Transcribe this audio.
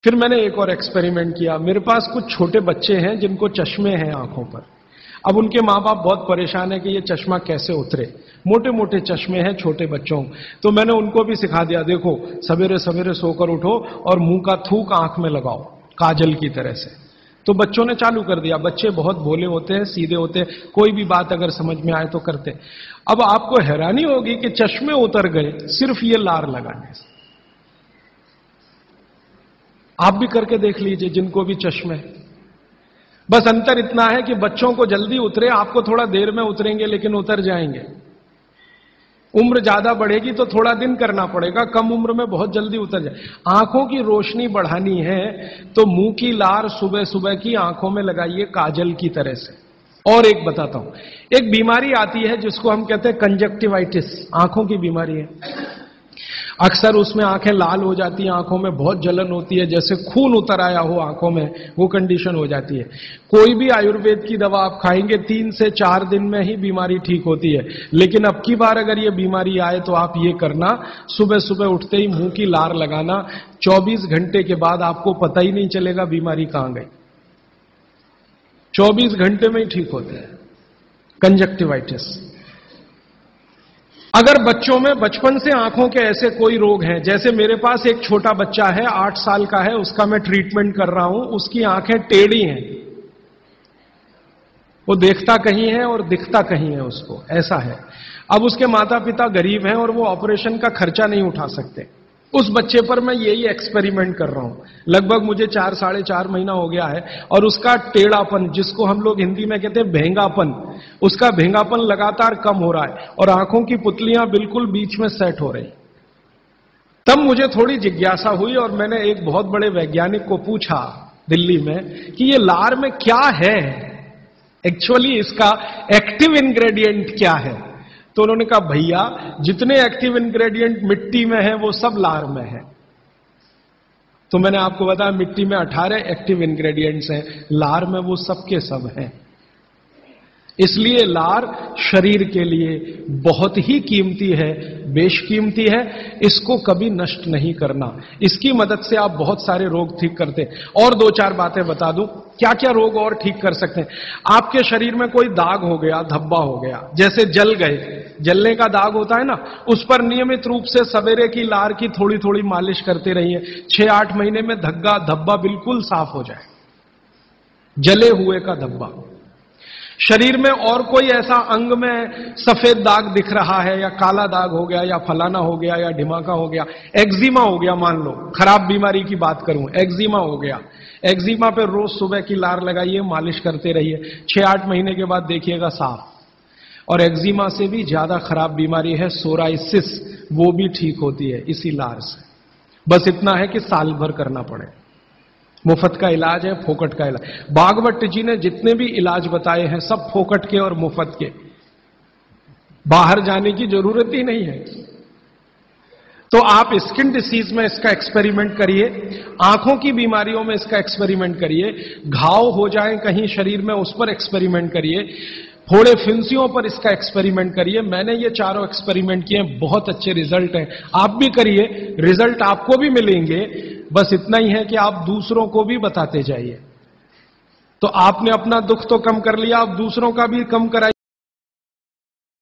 फिर मैंने एक और एक्सपेरिमेंट किया। मेरे पास कुछ छोटे बच्चे हैं जिनको चश्मे हैं आंखों पर। अब उनके मां बाप बहुत परेशान है कि ये चश्मा कैसे उतरे, मोटे मोटे चश्मे हैं छोटे बच्चों। तो मैंने उनको भी सिखा दिया, देखो सवेरे सवेरे सोकर उठो और मुंह का थूक आंख में लगाओ काजल की तरह से। तो बच्चों ने चालू कर दिया। बच्चे बहुत भोले होते हैं, सीधे होते हैं, कोई भी बात अगर समझ में आए तो करते। अब आपको हैरानी होगी कि चश्मे उतर गए सिर्फ ये लार लगाने से। आप भी करके देख लीजिए जिनको भी चश्मे। बस अंतर इतना है कि बच्चों को जल्दी उतरे, आपको थोड़ा देर में उतरेंगे लेकिन उतर जाएंगे। उम्र ज्यादा बढ़ेगी तो थोड़ा दिन करना पड़ेगा, कम उम्र में बहुत जल्दी उतर जाए। आंखों की रोशनी बढ़ानी है तो मुंह की लार सुबह सुबह की आंखों में लगाइए काजल की तरह से। और एक बताता हूं, एक बीमारी आती है जिसको हम कहते हैं कंजक्टिवाइटिस, आंखों की बीमारी है। अक्सर उसमें आंखें लाल हो जाती हैं, आंखों में बहुत जलन होती है, जैसे खून उतर आया हो आंखों में, वो कंडीशन हो जाती है। कोई भी आयुर्वेद की दवा आप खाएंगे 3 से 4 दिन में ही बीमारी ठीक होती है। लेकिन अब की बार अगर ये बीमारी आए तो आप ये करना, सुबह सुबह उठते ही मुंह की लार लगाना। 24 घंटे के बाद आपको पता ही नहीं चलेगा बीमारी कहां गई। 24 घंटे में ही ठीक होते हैं कंजक्टिवाइटिस। अगर बच्चों में बचपन से आंखों के ऐसे कोई रोग हैं, जैसे मेरे पास एक छोटा बच्चा है 8 साल का है, उसका मैं ट्रीटमेंट कर रहा हूं, उसकी आंखें टेढ़ी हैं, वो देखता कहीं है और दिखता कहीं है, उसको ऐसा है। अब उसके माता पिता गरीब हैं और वो ऑपरेशन का खर्चा नहीं उठा सकते। उस बच्चे पर मैं यही एक्सपेरिमेंट कर रहा हूं। लगभग मुझे 4 साढ़े 4 महीना हो गया है और उसका टेढ़ापन, जिसको हम लोग हिंदी में कहते हैं भेंगापन, उसका भेंगापन लगातार कम हो रहा है और आंखों की पुतलियां बिल्कुल बीच में सेट हो रही। तब मुझे थोड़ी जिज्ञासा हुई और मैंने एक बहुत बड़े वैज्ञानिक को पूछा दिल्ली में कि ये लार में क्या है, एक्चुअली इसका एक्टिव इंग्रेडिएंट क्या है। तो उन्होंने कहा, भैया जितने एक्टिव इंग्रेडिएंट मिट्टी में है वो सब लार में है। तो मैंने आपको बताया मिट्टी में 18 एक्टिव इंग्रेडिएंट्स हैं, लार में वो सब के सब हैं। इसलिए लार शरीर के लिए बहुत ही कीमती है, बेशकीमती है। इसको कभी नष्ट नहीं करना। इसकी मदद से आप बहुत सारे रोग ठीक करते हैं। और 2-4 बातें बता दूं क्या क्या रोग और ठीक कर सकते हैं। आपके शरीर में कोई दाग हो गया, धब्बा हो गया, जैसे जल गए, जलने का दाग होता है ना, उस पर नियमित रूप से सवेरे की लार की थोड़ी थोड़ी मालिश करते रहिए। 6-8 महीने में धब्बा बिल्कुल साफ हो जाए, जले हुए का धब्बा। शरीर में और कोई ऐसा अंग में सफेद दाग दिख रहा है या काला दाग हो गया या फलाना हो गया या ढिमाका हो गया, एक्जिमा हो गया, मान लो खराब बीमारी की बात करूं, एक्जिमा हो गया, एक्जिमा पे रोज सुबह की लार लगाइए, मालिश करते रहिए, 6-8 महीने के बाद देखिएगा साफ। और एक्जिमा से भी ज्यादा खराब बीमारी है सोराइसिस, वो भी ठीक होती है इसी लार से। बस इतना है कि साल भर करना पड़े। मुफ्त का इलाज है, फोकट का इलाज। भागवत जी ने जितने भी इलाज बताए हैं सब फोकट के और मुफ्त के, बाहर जाने की जरूरत ही नहीं है। तो आप स्किन डिसीज में इसका एक्सपेरिमेंट करिए, आंखों की बीमारियों में इसका एक्सपेरिमेंट करिए, घाव हो जाए कहीं शरीर में उस पर एक्सपेरिमेंट करिए, फोड़े फिंसियों पर इसका एक्सपेरिमेंट करिए। मैंने ये चारों एक्सपेरिमेंट किए, बहुत अच्छे रिजल्ट हैं। आप भी करिए, रिजल्ट आपको भी मिलेंगे। बस इतना ही है कि आप दूसरों को भी बताते जाइए। तो आपने अपना दुख तो कम कर लिया, आप दूसरों का भी कम कराइए।